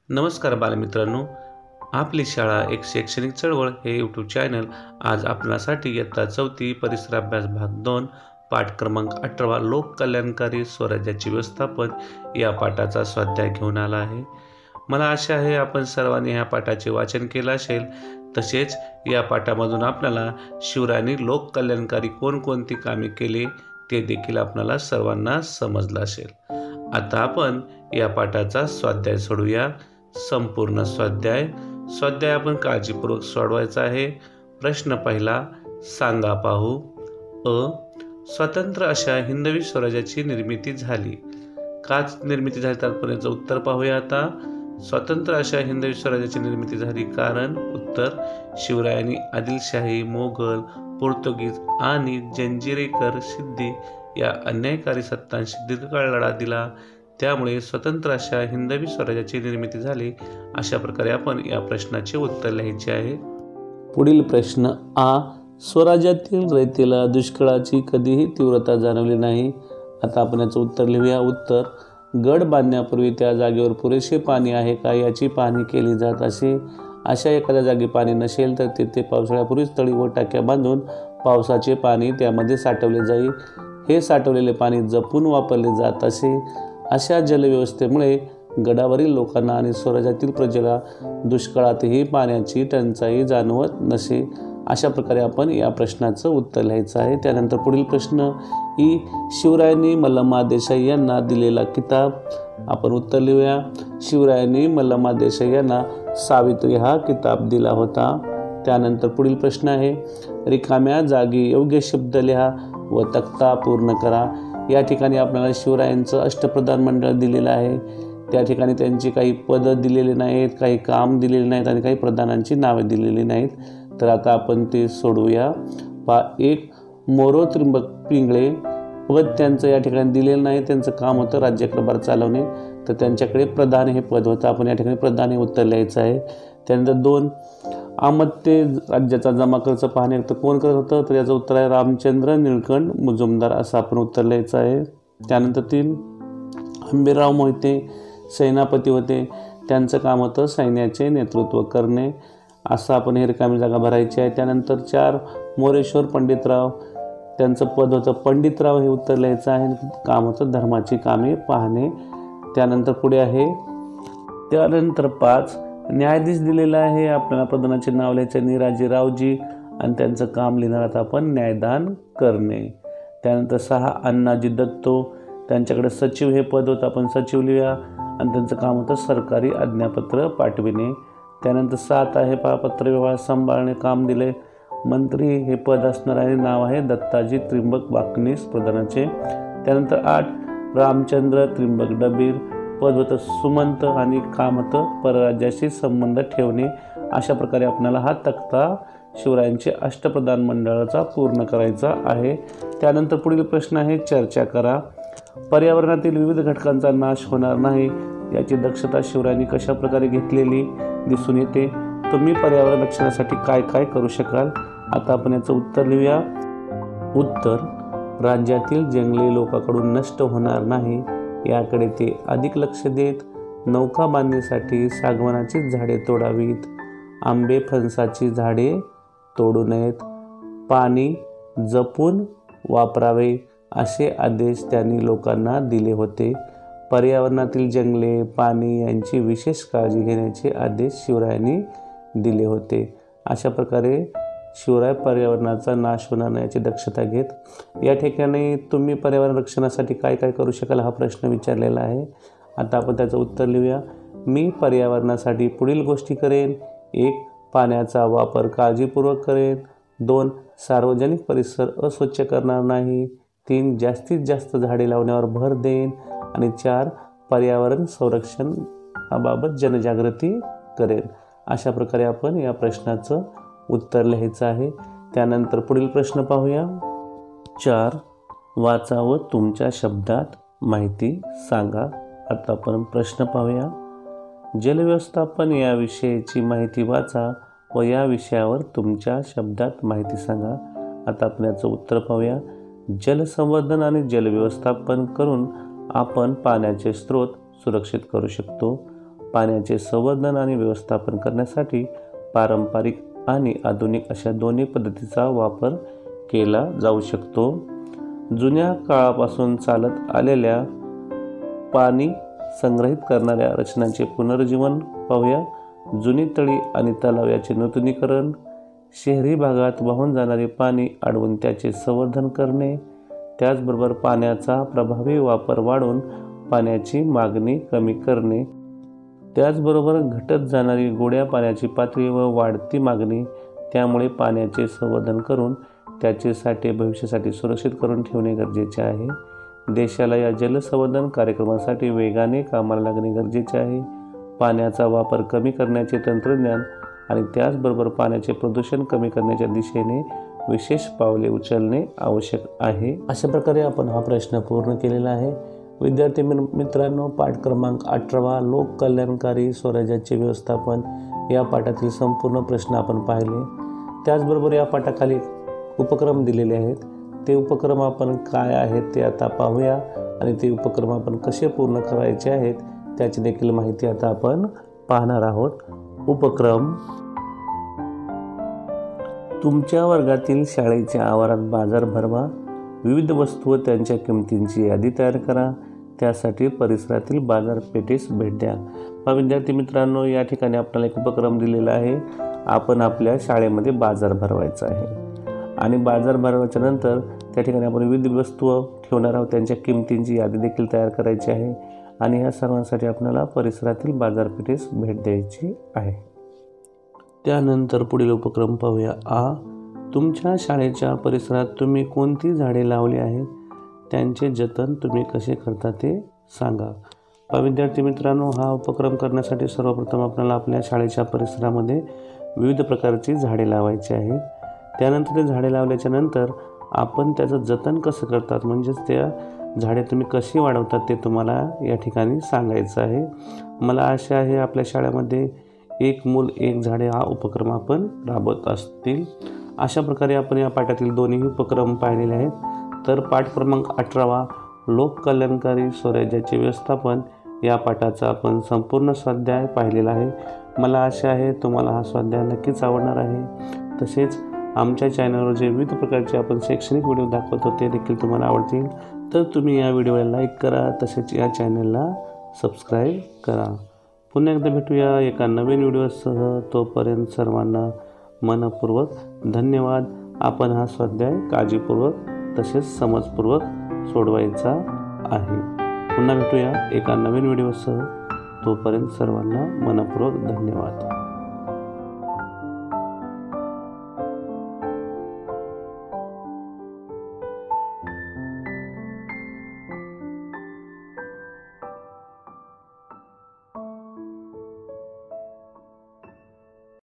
नमस्कार बालमित्रांनो, आपली शाळा एक शैक्षणिक चळवळ हे यूट्यूब चॅनल आज आपणासाठी इयत्ता 4थी परिसर अभ्यास भाग 2 पाठ क्रमांक 18 लोककल्याणकारी स्वराज्याचे व्यवस्थापन या पाठाचा स्वाध्याय घेऊन आला आहे। मला आशा आहे आपण सर्वांनी ह्या पाठाचे वाचन केले असेल। तसेच या पाठामधून आपल्याला शिवरायांनी लोककल्याणकारी कोणकोणती कामे केली ते देखील आपल्याला सर्वांना समजलं असेल। आता आपण या पाठाचा स्वाध्याय सोडूया। संपूर्ण स्वाध्याय आपण काळजीपूर्वक सोडवायचा आहे। प्रश्न पहिला, सांगा पाहू। स्वतंत्र अशा हिंदवी स्वराज्याची निर्मिती झाली। का निर्मिती झाली त्यापर्यंत उत्तर पाहूया। आता स्वतंत्र अशा हिंदवी स्वराज्याची निर्मिती झाली कारण उत्तर, शिवरायांनी आदिलशाही, मोगल, पोर्तुगीज आणि जंजिरेकर सिद्धी या अन्यायकारी सत्तांशी दीर्घकाळ लढा दिला, त्यामुळे स्वतंत्र अशा हिंदवी स्वराज्याची निर्मिती झाली। अशा प्रकारे आपण या प्रश्नाचे उत्तर लिहायचे आहे। पुढील प्रश्न आ, स्वराज्यातील रयतेला दुष्काळाची कधीही तीव्रता जाणवली नाही। आता आपण याचं उत्तर लिहूया। उत्तर, गड बांधण्यापूर्वी त्या जागेवर पुरेसे पाणी आहे का याची पाहणी केली जात असे। अशा एखाद्या जागी पाणी नसेल तर तिथे पावसाळ्यापूर्वीच तळी व टाक्या बांधून पावसाचे पाणी त्यामध्ये साठवले जाई। हे साठवलेले पाणी जपून वापरले जात असे। अशा जलव्यवस्थेमुळे गडावरील लोकांना आणि स्वराज्यातील प्रजेला दुष्काळातही पाण्याची टंचाई जाणवत नसे। अशा प्रकारे आपण या प्रश्नाचं उत्तर लिहायचं आहे। त्यानंतर पुढील प्रश्न ई, शिवरायांनी मल्लमा देसाई यांना दिलेला किताब। आपण उत्तर लिहूया। शिवरायांनी मल्लमा देसाई यांना सावित्री हा किताब दिला होता। त्यानंतर पुढील प्रश्न आहे, रिकाम्या जागी योग्य शब्द लिहा व तक्ता पूर्ण करा। या ठिकाणी आपल्याला शिवरायांचं अष्टप्रधान मंडळ दिलेलं आहे। त्या ठिकाणी त्यांची काही पदं दिलेली नाहीत, काही काम दिलेले नाहीत आणि काही प्रधानांची नावे दिलेली नाहीत। तर आता आपण ते सोडवूया। एक, मोरो त्रिंबक पिंगळे पद त्यांचं या ठिकाणी दिलेलं नाही। त्यांचं काम होतं राज्यकारभार चालवणे, तर त्यांच्याकडे प्रधान हे पद होतं। आपण या ठिकाणी प्रधान हे उत्तर लिहायचं आहे। त्यानंतर 2, आमत्ते राज्याचा जमा खर्च पाहणे तर कोण करत होतं, तर याचं उत्तर आहे रामचंद्र निळकंठ मुजुमदार, असं आपण उत्तर लिहायचं आहे। त्यानंतर 3, हंबीरराव मोहिते सेनापती होते, त्यांचं काम होतं सैन्याचे नेतृत्व करणे, असं आपण हे रिकामी जागा भरायची आहे। त्यानंतर 4, मोरेश्वर पंडितराव, त्यांचं पद होतं पंडितराव, हे उत्तर लिहायचं आहे। काम होतं धर्माची कामे पाहणे। त्यानंतर पुढे आहे, त्यानंतर 5, न्यायाधीश दिलेला आहे। आपल्याला प्रधानाचे नाव लिहायचं निराजीरावजी आणि त्यांचं काम लिहिणार आपण न्यायदान करणे। त्यानंतर 6, अण्णाजी दत्तो, त्यांच्याकडे सचिव हे पद होतं, आपण सचिव लिहूया आणि त्यांचं काम होतं सरकारी आज्ञापत्र पाठविणे। त्यानंतर 7 आहे पत्रव्यवहार सांभाळणे, काम दिले मंत्री हे पद असणार आहे, नाव आहे दत्ताजी त्रिंबक वाकनीस प्रधानाचे। त्यानंतर 8, रामचंद्र त्रिंबक डबीर, पद होतं सुमंत आणि काम होतं परराज्याशी संबंध ठेवणे। अशा प्रकारे आपल्याला हा तक्ता शिवरायांचे अष्टप्रधान मंडळाचा पूर्ण करायचा आहे। त्यानंतर पुढील प्रश्न आहे, चर्चा करा। पर्यावरणातील विविध घटकांचा नाश होणार नाही याची दक्षता शिवरायांनी कशा प्रकारे घेतलेली दिसून येते। तुम्ही पर्यावरण रक्षणासाठी काय काय करू शकाल। आता आपण याचं उत्तर लिहूया। उत्तर, राज्यातील जंगले लोकांकडून नष्ट होणार नाही याकडे ते अधिक लक्ष देत, नौका बांधणीसाठी सागवानाची झाडे तोडावीत, आंबे फणसाची झाडे तोडू नयेत, पाणी जपून वापरावे असे आदेश त्यांनी लोकांना दिले होते। पर्यावरणातील जंगले, पाणी यांची विशेष काळजी घेण्याचे आदेश शिवरायांनी दिले होते। अशा प्रकारे शिवराय पर्यावरणाचा नाश होणार नाही याची दक्षता घेत। या ठिकाणी तुम्ही पर्यावरण रक्षणासाठी काय काय करू शकाल हा प्रश्न विचारलेला आहे। आता आपण त्याचं उत्तर लिहूया। मी पर्यावरणासाठी पुढील गोष्टी करेन। 1, पाण्याचा वापर काळजीपूर्वक करेन। 2, सार्वजनिक परिसर अस्वच्छ करणार नाही। 3, जास्तीत जास्त झाडे लावण्यावर भर देईन आणि 4, पर्यावरण संरक्षणाबाबत जनजागृती करेन। अशा प्रकारे आपण या प्रश्नाचं उत्तर लिहायचं आहे। त्यानंतर पुढील प्रश्न पाहूया। 4, वाचा व तुमच्या शब्दात माहिती सांगा। आता आपण प्रश्न पाहूया। जलव्यवस्थापन या विषयाची माहिती वाचा व या विषयावर तुमच्या शब्दात माहिती सांगा। आता आपण याचं उत्तर पाहूया। जलसंवर्धन आणि जलव्यवस्थापन करून आपण पाण्याचे स्रोत सुरक्षित करू शकतो। पाण्याचे संवर्धन आणि व्यवस्थापन करण्यासाठी पारंपरिक आणि आधुनिक अशा दोन्ही पद्धतीचा वापर केला जाऊ शकतो. जुन्या काळापासून चालत आलेल्या पाणी संग्रहित करणाऱ्या रचनांचे पुनर्जीवन पाहूया. जुनी तळी आणि तलाव याचे नूतनीकरण, शहरी भागात वाहून जाणारे पाणी अडवून त्याचे संवर्धन करणे, त्याचबरोबर पाण्याचा प्रभावी वापर वाढवून पाण्याची मागणी कमी करणे, त्याचबरोबर घटत जाणारी गोड्या पाण्याची पातळी व वाढती मागणी, त्यामुळे पाण्याचे संवर्धन करून त्याचे साठे भविष्यासाठी सुरक्षित करून ठेवणे गरजेचे आहे. देशाला या जलसंवर्धन कार्यक्रमासाठी वेगाने कामाला लागणे गरजेचे आहे. पाण्याचा वापर कमी करण्याचे तंत्रज्ञान आणि त्याचबरोबर पाण्याचे प्रदूषण कमी करण्याच्या दिशेने विशेष पावले उचलणे आवश्यक आहे. अशा प्रकारे आपण हा प्रश्न पूर्ण केलेला आहे. विद्यार्थी मित्रांनो, पाठ क्रमांक 18 लोक कल्याणकारी स्वराज्याचे व्यवस्थापन या पाठातील संपूर्ण प्रश्न आपण पाहिले. त्याचबरोबर या पाठाखाली उपक्रम दिलेले आहेत. ते उपक्रम आपण काय आहेत ते आता पाहूया आणि ते उपक्रम आपण कसे पूर्ण करायचे आहेत त्याची देखील माहिती आता आपण पाहणार आहोत. उपक्रम: तुमच्या वर्गातील शाळेच्या आवारात बाजार भरवा. विविध वस्तू व त्यांच्या किमतींची यादी तयार करा. त्यासाठी परिसरातील बाजारपेठेस भेट द्या. विद्यार्थी मित्रांनो, या ठिकाणी आपल्याला एक उपक्रम दिलेला आहे. आपण आपल्या शाळेमध्ये बाजार भरवायचा आहे आणि बाजार भरवायच्या नंतर त्या ठिकाणी आपण विविध वस्तू ठेवणार आहोत, त्यांच्या किमतींची यादी देखील तयार करायची आहे आणि ह्या सर्वांसाठी आपल्याला परिसरातील बाजारपेठेस भेट द्यायची आहे. त्यानंतर पुढील उपक्रम पाहूया. तुमच्या शाळेच्या परिसरात तुम्ही कोणती झाडे लावली आहेत, त्यांचे जतन तुम्ही कसे करता ते सांगा. विद्यार्थी मित्रांनो, हा उपक्रम करण्यासाठी सर्वप्रथम आपल्याला आपल्या शाळेच्या परिसरामध्ये विविध प्रकारची झाडे लावायची आहेत. त्यानंतर ते झाडे लावल्याच्या नंतर आपण त्याचं जतन कसं करतात, म्हणजेच त्या झाडे तुम्ही कशी वाढवतात ते तुम्हाला या ठिकाणी सांगायचं आहे. मला आशा आहे आपल्या शाळेमध्ये एक मूल एक झाडे हा उपक्रम आपण राबवत असतील. अशा प्रकारे आपण या पाठातील दोन्ही उपक्रम पाहिलेले आहेत. तर पाठ क्रमांक 18 लोक कल्याणकारी स्वराज्याचे व्यवस्थापन या पाठाचा आपण संपूर्ण स्वाध्याय पाहिलेला आहे. मला आशा आहे तुम्हाला हा स्वाध्याय नक्कीच आवडणार आहे. तसेच आमच्या चॅनलवर जे विविध प्रकारचे आपण शैक्षणिक व्हिडिओ दाखवतो ते देखील तुम्हाला आवडतील. तर तुम्ही या व्हिडिओला लाईक करा, तसेच या चॅनलला सबस्क्राईब करा. पुन्हा एकदा भेटूया एका नवीन व्हिडिओसह. तोपर्यंत सर्वांना मनपूर्वक धन्यवाद. आपण हा स्वाध्याय काळजीपूर्वक तसेच समजपूर्वक सोडवायचा आहे. पुन्हा भेटूया एका नवीन व्हिडिओसह. तोपर्यंत सर्वांना मनपूर्वक धन्यवाद.